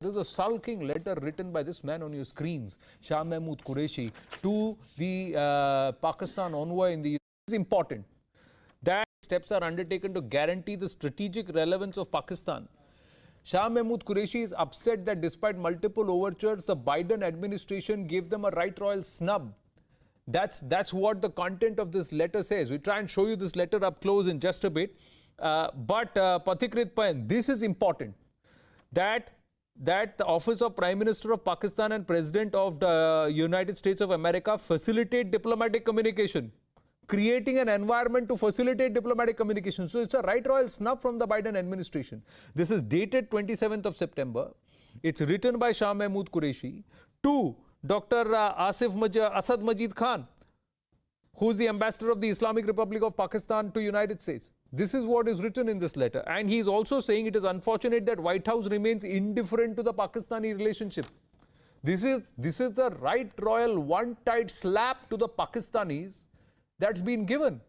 There's a sulking letter written by this man on your screens, Shah Mahmood Qureshi, to the Pakistan envoy in the US. This is important. That steps are undertaken to guarantee the strategic relevance of Pakistan. Shah Mahmood Qureshi is upset that despite multiple overtures, the Biden administration gave them a right royal snub. That's what the content of this letter says. We try and show you this letter up close in just a bit. But Pathikrit Payan, this is important. That the Office of Prime Minister of Pakistan and President of the United States of America facilitate diplomatic communication, creating an environment to facilitate diplomatic communication. So it's a right royal snub from the Biden administration. This is dated 27th of September. It's written by Shah Mahmood Qureshi to Dr. Asad Majid Khan, who is the ambassador of the Islamic Republic of Pakistan to United States. This is what is written in this letter. And he is also saying it is unfortunate that White House remains indifferent to the Pakistani relationship. This is the right royal one-tight slap to the Pakistanis that's been given.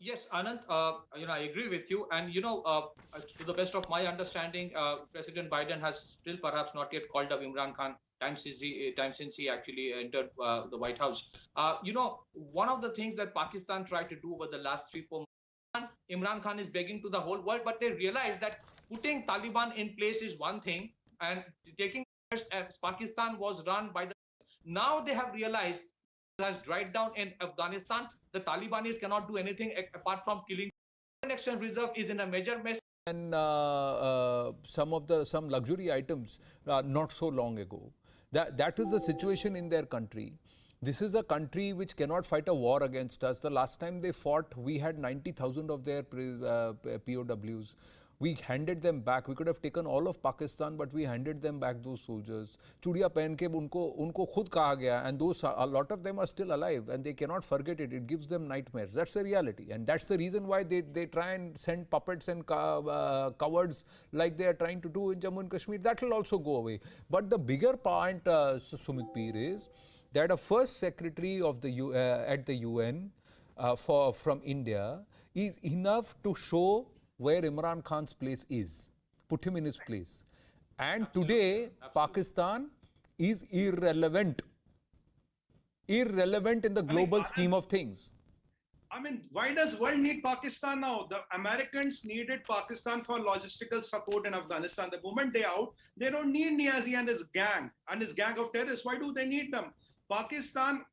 Yes, Anand, I agree with you. And, to the best of my understanding, President Biden has still perhaps not yet called up Imran Khan time since he actually entered the White House. One of the things that Pakistan tried to do over the last 3-4 months, Imran Khan is begging to the whole world, but they realize that putting Taliban in place is one thing, and taking Pakistan was run by the. Now they have realized it has dried down in Afghanistan. The Talibanis cannot do anything apart from killing. Foreign exchange reserve is in a major mess. And some luxury items not so long ago. That is the situation in their country. This is a country which cannot fight a war against us. The last time they fought, we had 90,000 of their POWs. We handed them back. We could have taken all of Pakistan, but we handed them back those soldiers. Chudiya pehen ke unko khud kaha gaya, and a lot of them are still alive, and they cannot forget it. It gives them nightmares. That's the reality, and that's the reason why they try and send puppets and cowards like they are trying to do in Jammu and Kashmir. That will also go away. But the bigger point, Sumit Peer, is that a first secretary of the at the UN from India is enough to show where Imran Khan's place is, put him in his place. And today, Pakistan is irrelevant in the global scheme of things. I mean, why does world need Pakistan now? The Americans needed Pakistan for logistical support in Afghanistan. The moment they out, they don't need Niazi and his gang of terrorists. Why do they need them? Pakistan,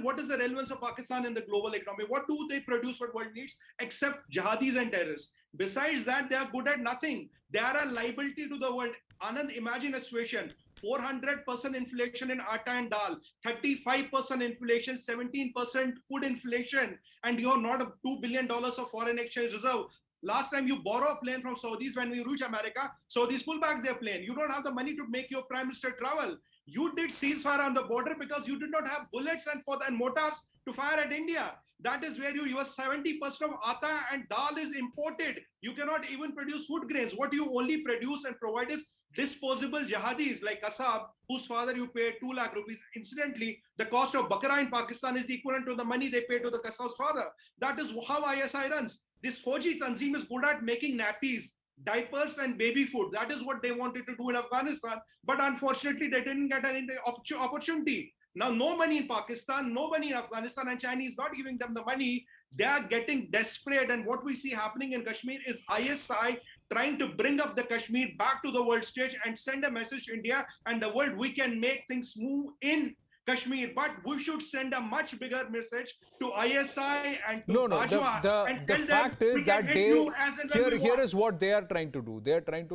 what is the relevance of Pakistan in the global economy? What do they produce what world needs except jihadis and terrorists? Besides that, they are good at nothing. They are a liability to the world. Anand, imagine a situation, 400% inflation in atta and dal, 35% inflation, 17% food inflation, and you have not $2 billion of foreign exchange reserve. Last time you borrow a plane from Saudis, when we reach America, Saudis pull back their plane. You don't have the money to make your prime minister travel. You did ceasefire on the border because you did not have bullets and mortars to fire at India. That is where your 70% of atta and dal is imported. You cannot even produce food grains. What you only produce and provide is disposable jihadis like Kasab, whose father you paid 2 lakh rupees. Incidentally, the cost of Bakra in Pakistan is equivalent to the money they pay to the Kasab's father. That is how ISI runs. This Fauji Tanzim is good at making nappies, diapers and baby food. That is what they wanted to do in Afghanistan. But unfortunately, they didn't get any opportunity. Now, no money in Pakistan, no money in Afghanistan, and China is not giving them the money. They are getting desperate. And what we see happening in Kashmir is ISI trying to bring up the Kashmir back to the world stage and send a message to India and the world, we can make things move in Kashmir, but we should send a much bigger message to ISI and to Bajwa. The fact is that here is what they are trying to do. They are trying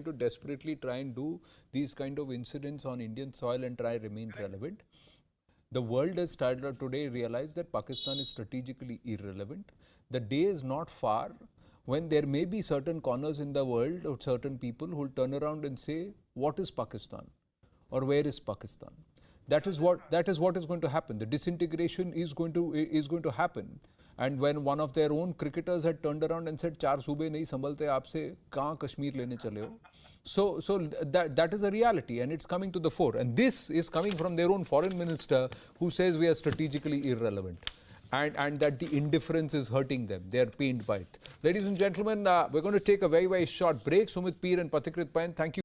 to desperately try and do these kind of incidents on Indian soil and try remain relevant. The world has started today realize that Pakistan is strategically irrelevant. The day is not far when there may be certain corners in the world or certain people who will turn around and say, what is Pakistan? Or where is Pakistan? That is what is going to happen. The disintegration is going to happen. And when one of their own cricketers had turned around and said, "4 सूबे नहीं संभलते आपसे, कहाँ कश्मीर लेने चले हो?" So that is a reality, and it's coming to the fore. And this is coming from their own foreign minister, who says we are strategically irrelevant. and that the indifference is hurting them. They are pained by it. Ladies and gentlemen, we're going to take a very, very short break. Sumit Peer and Pathikrit Pain, thank you.